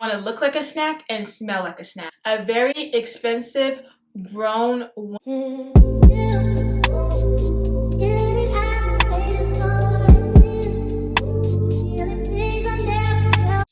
Want to look like a snack and smell like a snack. A very expensive grown woman.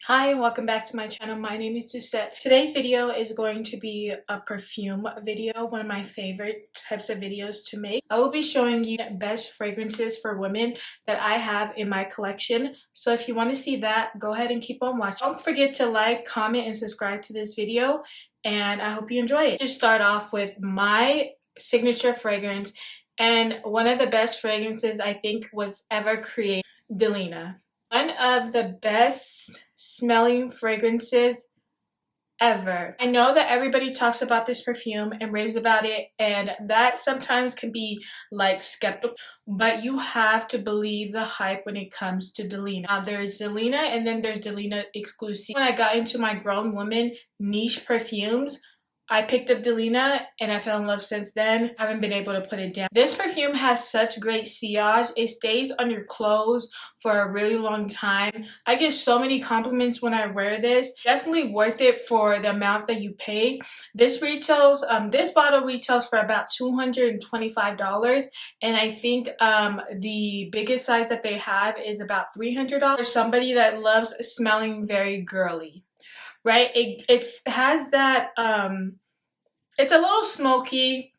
Hi, welcome back to my channel. My name is Suzette. Today's video is going to be a perfume video, one of my favorite types of videos to make. I will be showing you best fragrances for women that I have in my collection. So if you want to see that, go ahead and keep on watching. Don't forget to like, comment, and subscribe to this video, and I hope you enjoy it. Just start off with my signature fragrance, and one of the best fragrances I think was ever created, Delina. One of the best smelling fragrances ever. I know that everybody talks about this perfume and raves about it, and that sometimes can be like skeptical, but you have to believe the hype when it comes to Delina. Now there's Delina and then there's Delina exclusive. When I got into my grown woman niche perfumes, I picked up Delina and I fell in love since then. I haven't been able to put it down. This perfume has such great sillage. It stays on your clothes for a really long time. I get so many compliments when I wear this. Definitely worth it for the amount that you pay. This retails, this bottle retails for about $225, and I think the biggest size that they have is about $300. For somebody that loves smelling very girly. Right, it has that it's a little smoky,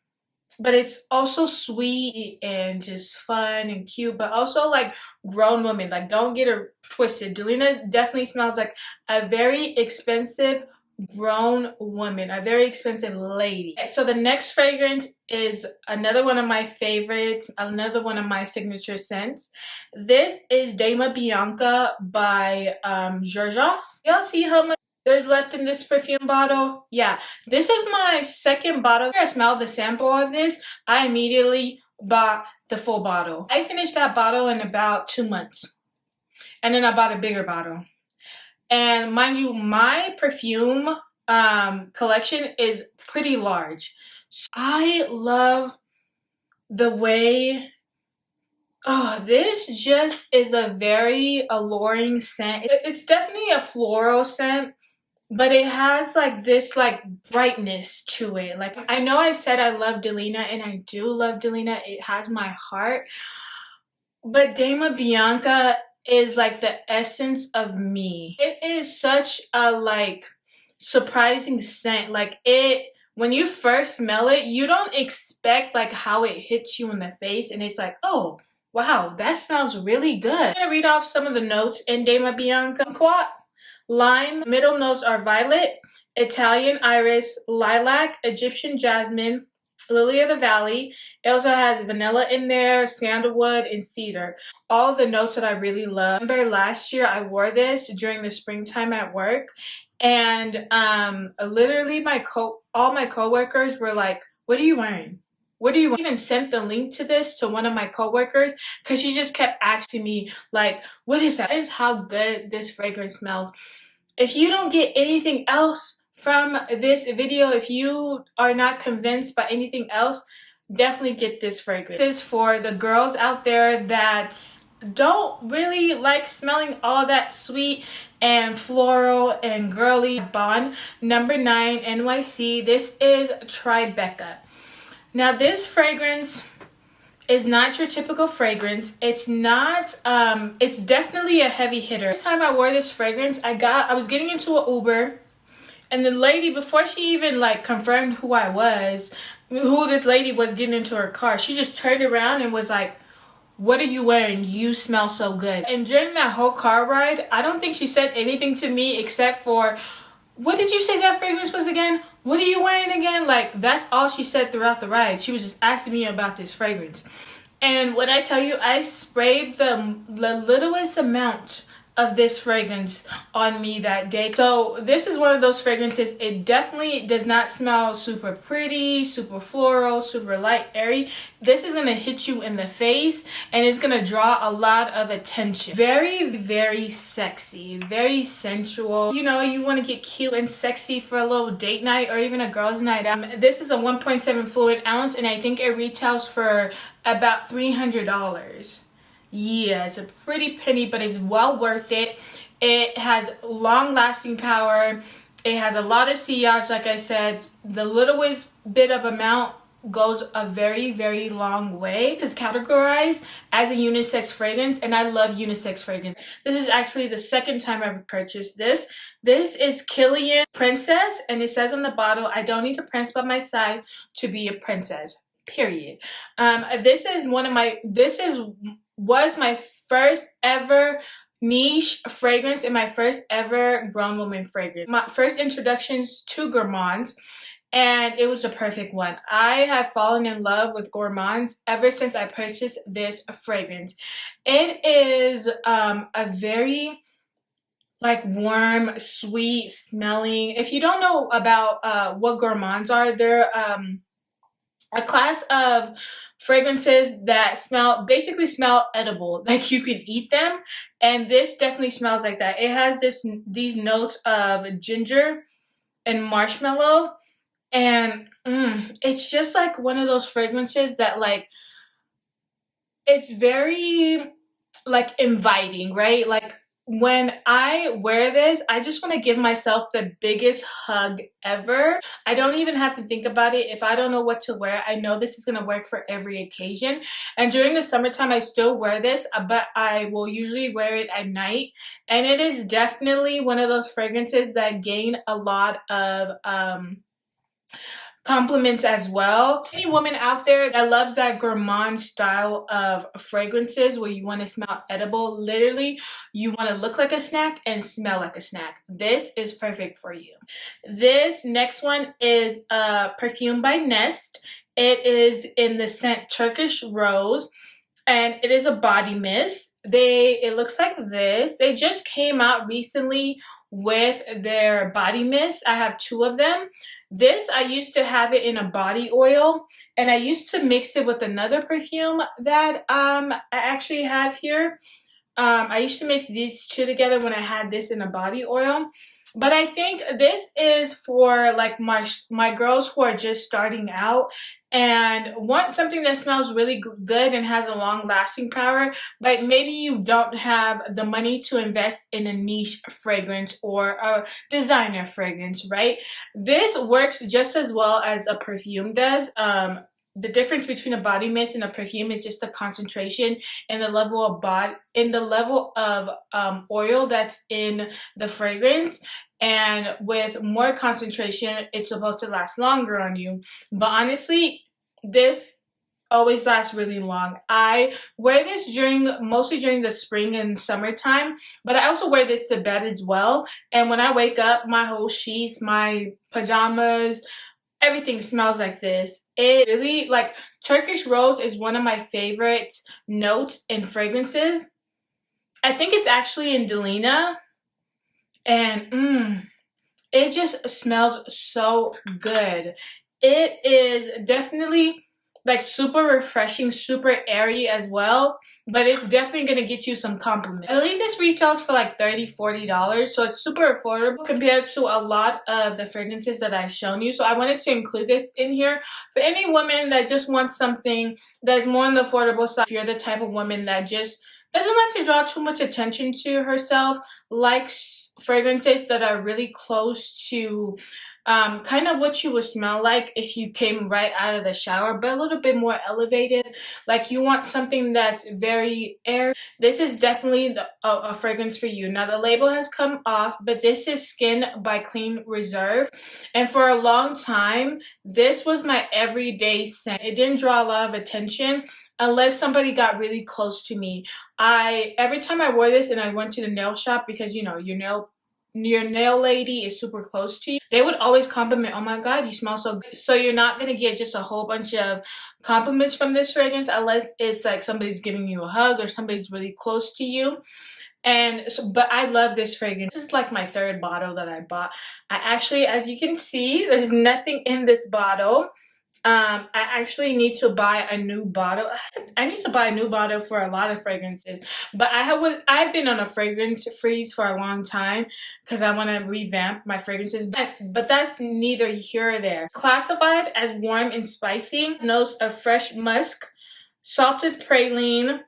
but it's also sweet and just fun and cute, but also like grown woman. Like, don't get it twisted. Delina definitely smells like a very expensive grown woman, a very expensive lady. So the next fragrance is another one of my favorites, another one of my signature scents. This is Dama Bianca by Xerjoff. Y'all see how much there's left in this perfume bottle? Yeah, this is my second bottle. After I smelled the sample of this, I immediately bought the full bottle. I finished that bottle in about 2 months, and then I bought a bigger bottle. And mind you, my perfume collection is pretty large. So I love the way, oh, this just is a very alluring scent. It's definitely a floral scent, but it has like this like brightness to it. Like, I know I said I love Delina, and I do love Delina. It has my heart. But Dama Bianca is like the essence of me. It is such a like surprising scent. Like, when you first smell it, you don't expect like how it hits you in the face, and it's like, oh wow, that smells really good. I'm gonna read off some of the notes in Dama Bianca. Kumquat, lime. Middle notes are violet, Italian iris, lilac, Egyptian jasmine, lily of the valley. It also has vanilla in there, sandalwood, and cedar. All the notes that I really love. Remember last year I wore this during the springtime at work, and literally all my coworkers were like, "What are you wearing? What do you want?" I even sent the link to this to one of my coworkers because she just kept asking me like, what is that? That is how good this fragrance smells. If you don't get anything else from this video, if you are not convinced by anything else, definitely get this fragrance. This is for the girls out there that don't really like smelling all that sweet and floral and girly. Bond number 9 NYC. This is Tribeca. Now this fragrance is not your typical fragrance. It's not, it's definitely a heavy hitter. This time I wore this fragrance, I was getting into an Uber, and the lady, before she even like confirmed who this lady was getting into her car, she just turned around and was like, "What are you wearing? You smell so good." And during that whole car ride, I don't think she said anything to me except for, "What did you say that fragrance was again? What are you wearing again?" Like, that's all she said throughout the ride. She was just asking me about this fragrance. And when I tell you, I sprayed the littlest amount of this fragrance on me that day. So this is one of those fragrances. It definitely does not smell super pretty, super floral, super light, airy. This is gonna hit you in the face, and it's gonna draw a lot of attention. Very, very sexy, very sensual. You know, you want to get cute and sexy for a little date night or even a girls' night out. This is a 1.7 fluid ounce, and I think it retails for about $300. Yeah, it's a pretty penny, but it's well worth it. It has long lasting power. It has a lot of sillage, like I said. The littlest bit of amount goes a very, very long way. It's categorized as a unisex fragrance, and I love unisex fragrance. This is actually the second time I've purchased this. This is Killian Princess, and it says on the bottle, I don't need a prince by my side to be a princess, period. This is was my first ever niche fragrance and my first ever grown woman fragrance. My first introductions to gourmands, and it was the perfect one. I have fallen in love with gourmands ever since I purchased this fragrance. It is a very like warm, sweet smelling. If you don't know about what gourmands are, they're a class of fragrances that basically smell edible, like you can eat them, and this definitely smells like that. It has these notes of ginger and marshmallow, and it's just like one of those fragrances that like it's very like inviting, right? Like when I wear this, I just want to give myself the biggest hug ever. I don't even have to think about it. If I don't know what to wear, I know this is going to work for every occasion. And during the summertime, I still wear this, but I will usually wear it at night. And it is definitely one of those fragrances that gain a lot of compliments as well. Any woman out there that loves that gourmand style of fragrances where you want to smell edible, literally you want to look like a snack and smell like a snack, this is perfect for you. This next one is Perfume by Nest. It is in the scent Turkish Rose, and it is a body mist. It looks like this. They just came out recently with their body mist. I have two of them. This, I used to have it in a body oil, and I used to mix it with another perfume that I actually have here. I used to mix these two together when I had this in a body oil. But I think this is for like my girls who are just starting out and want something that smells really good and has a long lasting power, but maybe you don't have the money to invest in a niche fragrance or a designer fragrance, right? This works just as well as a perfume does. The difference between a body mist and a perfume is just the concentration and the level of oil that's in the fragrance. And with more concentration, it's supposed to last longer on you. But honestly, this always lasts really long. I wear this mostly during the spring and summertime, but I also wear this to bed as well. And when I wake up, my whole sheets, my pajamas, everything smells like this. It really, like, Turkish Rose is one of my favorite notes in fragrances. I think it's actually in Delina. And it just smells so good. It is definitely like super refreshing, super airy as well, but it's definitely gonna get you some compliments. I believe this retails for like $30-$40, so it's super affordable compared to a lot of the fragrances that I've shown you. So I wanted to include this in here for any woman that just wants something that's more on the affordable side. If you're the type of woman that just doesn't like to draw too much attention to herself, likes fragrances that are really close to kind of what you would smell like if you came right out of the shower, but a little bit more elevated. Like you want something that's very airy. This is definitely a fragrance for you. Now the label has come off, but this is Skin by Clean Reserve. And for a long time, this was my everyday scent. It didn't draw a lot of attention unless somebody got really close to me. Every time I wore this and I went to the nail shop, because you know, your nail lady is super close to you, they would always compliment, oh my god, you smell so good. So you're not going to get just a whole bunch of compliments from this fragrance unless it's like somebody's giving you a hug or somebody's really close to you. And so, but I love this fragrance. This is like my third bottle that I bought. I actually, as you can see, there's nothing in this bottle. I actually need to buy a new bottle. I need to buy a new bottle for a lot of fragrances, but I've been on a fragrance freeze for a long time because I want to revamp my fragrances, but that's neither here or there. Classified as warm and spicy, notes of fresh musk, salted praline,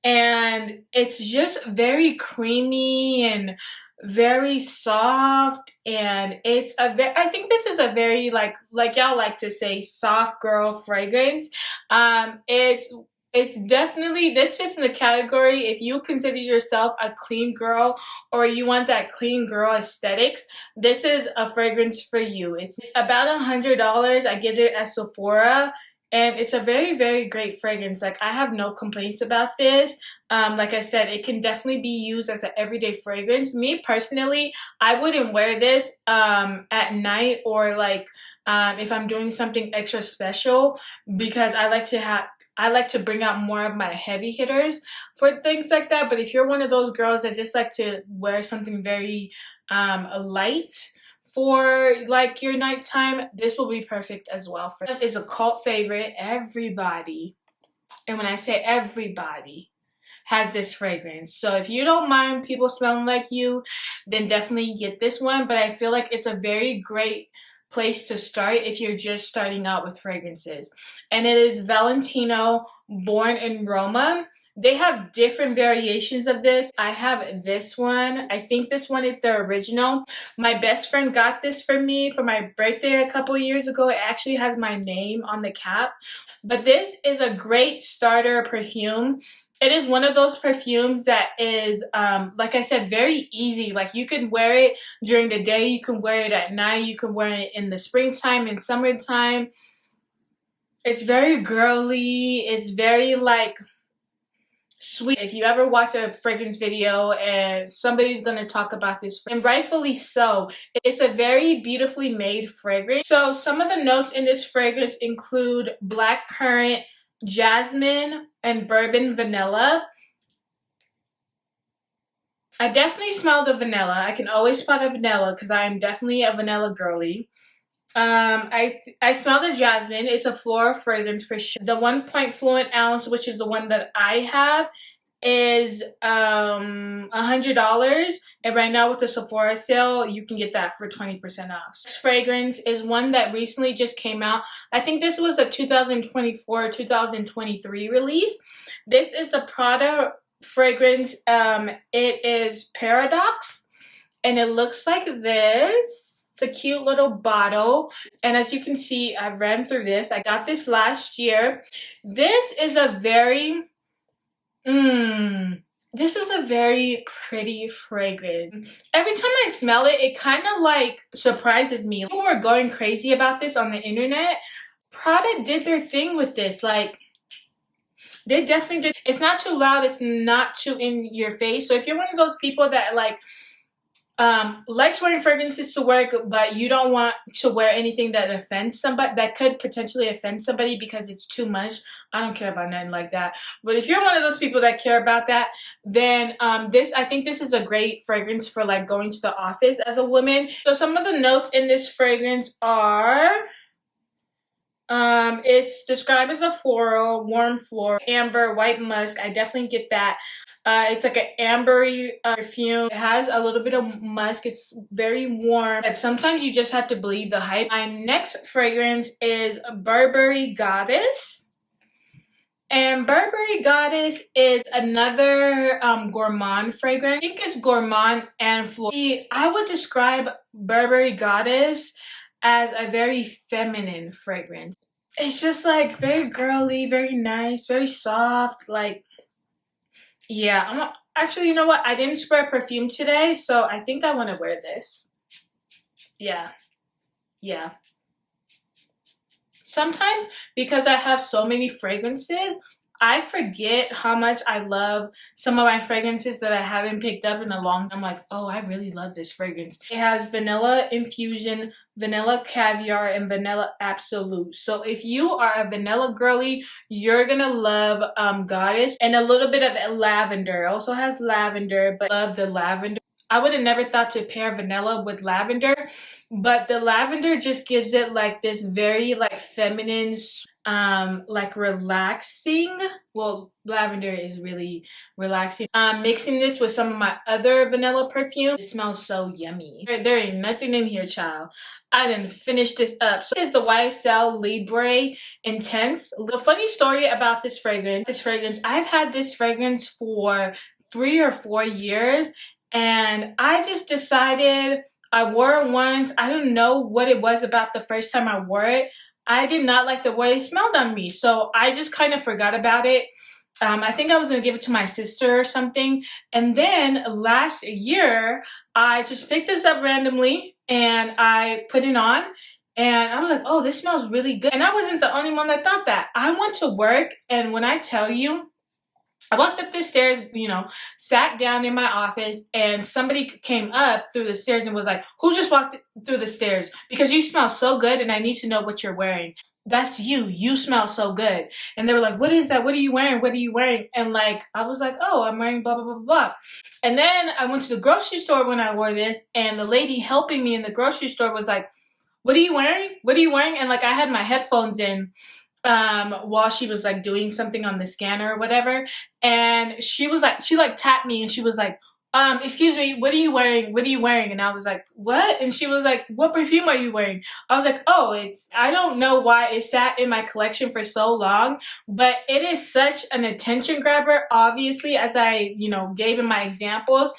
and it's just very creamy and very soft, and it's a I think this is a very like y'all like to say soft girl fragrance. It's definitely, this fits in the category if you consider yourself a clean girl or you want that clean girl aesthetics. This is a fragrance for you. It's about $100. I get it at Sephora, and it's a very, very great fragrance. Like, I have no complaints about this. Like I said, it can definitely be used as an everyday fragrance. Me personally, I wouldn't wear this at night or like if I'm doing something extra special, because I like to bring out more of my heavy hitters for things like that. But if you're one of those girls that just like to wear something very light for like your nighttime, this will be perfect as well. For it is a cult favorite. Everybody, and when I say everybody, has this fragrance. So if you don't mind people smelling like you, then definitely get this one. But I feel like it's a very great place to start if you're just starting out with fragrances. And it is Valentino, born in Roma. They have different variations of this. I have this one. I think this one is the original. My best friend got this for me for my birthday a couple years ago. It actually has my name on the cap. But this is a great starter perfume. It is one of those perfumes that is, like I said, very easy. Like, you can wear it during the day, you can wear it at night, you can wear it in the springtime and summertime. It's very girly. It's very like sweet. If you ever watch a fragrance video and somebody's gonna talk about this, and rightfully so, it's a very beautifully made fragrance. So some of the notes in this fragrance include black currant, jasmine, and bourbon vanilla. I definitely smell the vanilla. I can always spot a vanilla because I am definitely a vanilla girly. I smell the jasmine. It's a floral fragrance for sure. The 1 fluent ounce, which is the one that I have, is $100, and right now with the Sephora sale you can get that for 20% off. This fragrance is one that recently just came out. I think this was a 2024-2023 release. This is the Prada fragrance. It is Paradoxe, and it looks like this. It's a cute little bottle, and as you can see, I ran through this. I got this last year. This is a very this is a very pretty fragrance. Every time I smell it, it kind of like surprises me. People were going crazy about this on the internet. Prada did their thing with this. Like, they definitely did. It's not too loud. It's not too in your face. So if you're one of those people that like likes wearing fragrances to work, but you don't want to wear anything that offends somebody, that could potentially offend somebody because it's too much. I don't care about nothing like that. But if you're one of those people that care about that, then I think this is a great fragrance for like going to the office as a woman. So some of the notes in this fragrance are, it's described as a floral, warm floral, amber, white musk. I definitely get that. It's like an ambery perfume. It has a little bit of musk. It's very warm. But sometimes you just have to believe the hype. My next fragrance is Burberry Goddess. And Burberry Goddess is another gourmand fragrance. I think it's gourmand and floral. I would describe Burberry Goddess as a very feminine fragrance. It's just like very girly, very nice, very soft. Like, yeah, actually, you know what? I didn't spray perfume today, so I think I want to wear this. Yeah. Sometimes, because I have so many fragrances, I forget how much I love some of my fragrances that I haven't picked up in a long time. I'm like, oh, I really love this fragrance. It has vanilla infusion, vanilla caviar, and vanilla absolute. So if you are a vanilla girly, you're gonna love Goddess. And a little bit of lavender. It also has lavender, but I love the lavender. I would have never thought to pair vanilla with lavender, but the lavender just gives it like this very like feminine, like relaxing. Well, lavender is really relaxing. Mixing this with some of my other vanilla perfume, it smells so yummy. There ain't nothing in here, child. I didn't finish this up. So this is the YSL Libre Intense. The funny story about this fragrance, I've had this fragrance for 3 or 4 years, and I just decided, I wore it once. I don't know what it was about the first time I wore it. I did not like the way it smelled on me, so I just kind of forgot about it. I think I was going to give it to my sister or something. And then last year, I just picked this up randomly and I put it on. And I was like, oh, this smells really good. And I wasn't the only one that thought that. I went to work, and when I tell you, I walked up the stairs, you know, sat down in my office, and somebody came up through the stairs and was like, who just walked through the stairs? Because you smell so good and I need to know what you're wearing. That's you. You smell so good. And they were like, what is that? What are you wearing? What are you wearing? And like, I was like, oh, I'm wearing blah, blah, blah, blah. And then I went to the grocery store when I wore this, and the lady helping me in the grocery store was like, what are you wearing? What are you wearing? And like, I had my headphones in while she was like doing something on the scanner or whatever, and she was like, she like tapped me and she was like, excuse me, what are you wearing? What are you wearing? And I was like, what? And she was like, what perfume are you wearing? I was like, oh, I don't know why it sat in my collection for so long, but it is such an attention grabber, obviously, as I, you know, gave in my examples.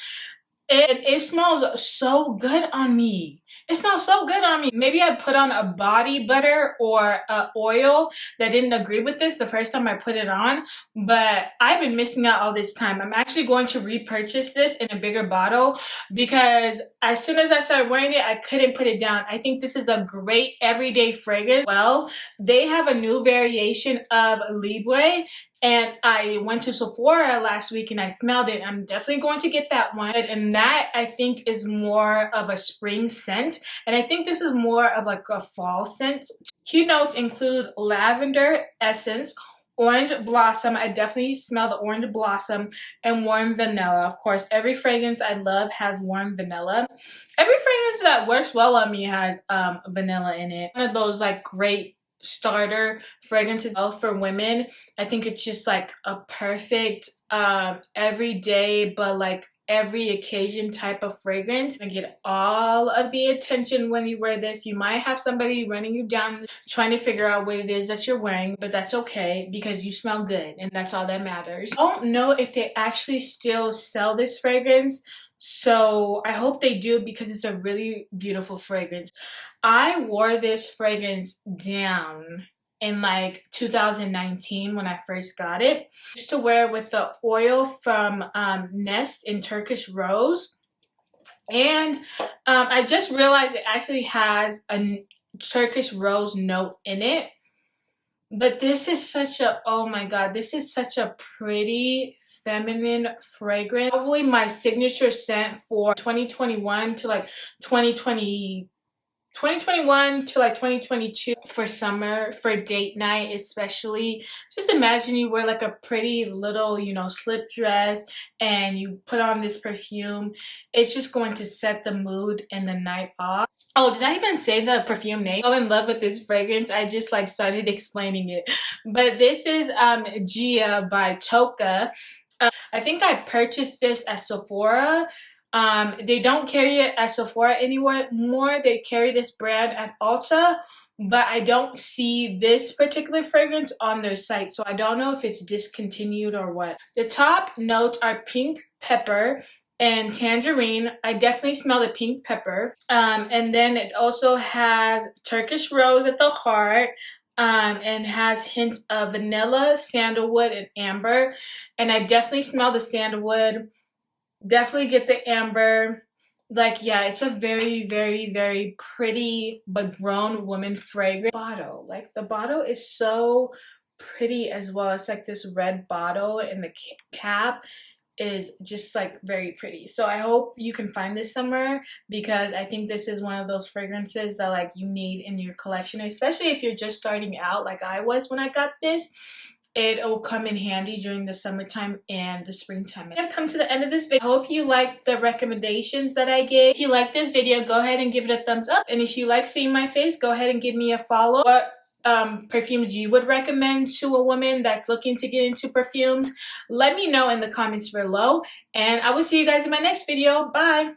It smells so good on me. It smells so good on me. Maybe I put on a body butter or a oil that didn't agree with this the first time I put it on, but I've been missing out all this time. I'm actually going to repurchase this in a bigger bottle because as soon as I started wearing it, I couldn't put it down. I think this is a great everyday fragrance. Well, they have a new variation of Libre, and I went to Sephora last week and I smelled it. I'm definitely going to get that one. And that, I think, is more of a spring scent. And I think this is more of like a fall scent. Key notes include lavender essence, orange blossom. I definitely smell the orange blossom, and warm vanilla. Of course, every fragrance I love has warm vanilla. Every fragrance that works well on me has vanilla in it. One of those like great starter fragrances for women. I think it's just like a perfect everyday but like every occasion type of fragrance. I get all of the attention when you wear this. You might have somebody running you down trying to figure out what it is that you're wearing, but that's okay because you smell good and that's all that matters. I don't know if they actually still sell this fragrance, so I hope they do because it's a really beautiful fragrance. I wore this fragrance down in like 2019 when I first got it. I used to wear it with the oil from Nest in Turkish Rose. And I just realized it actually has a Turkish Rose note in it. But this is such a, oh my god, this is such a pretty feminine fragrance. Probably my signature scent for 2021 to like 2021 to like 2022 for summer, for date night especially. Just imagine you wear like a pretty little, you know, slip dress and you put on this perfume. It's just going to set the mood and the night off. Oh, did I even say the perfume name? I'm in love with this fragrance. I just like started explaining it. But this is Gia by Tocca. I think I purchased this at Sephora. They don't carry it at Sephora anymore. They carry this brand at Ulta, but I don't see this particular fragrance on their site, so I don't know if it's discontinued or what. The top notes are pink pepper and tangerine. I definitely smell the pink pepper. And then it also has Turkish rose at the heart. And has hints of vanilla, sandalwood, and amber. And I definitely smell the sandalwood. Definitely get the amber. Like, yeah, it's a very, very, very pretty but grown woman fragrance. Bottle, like the bottle is so pretty as well. It's like this red bottle, and the cap is just like very pretty. So I hope you can find this somewhere because I think this is one of those fragrances that like you need in your collection, especially if you're just starting out like I was when I got this. it will come in handy during the summertime and the springtime. I've come to the end of this video. I hope you liked the recommendations that I gave. If you like this video, go ahead and give it a thumbs up. And if you like seeing my face, go ahead and give me a follow. What perfumes you would recommend to a woman that's looking to get into perfumes? Let me know in the comments below. And I will see you guys in my next video. Bye!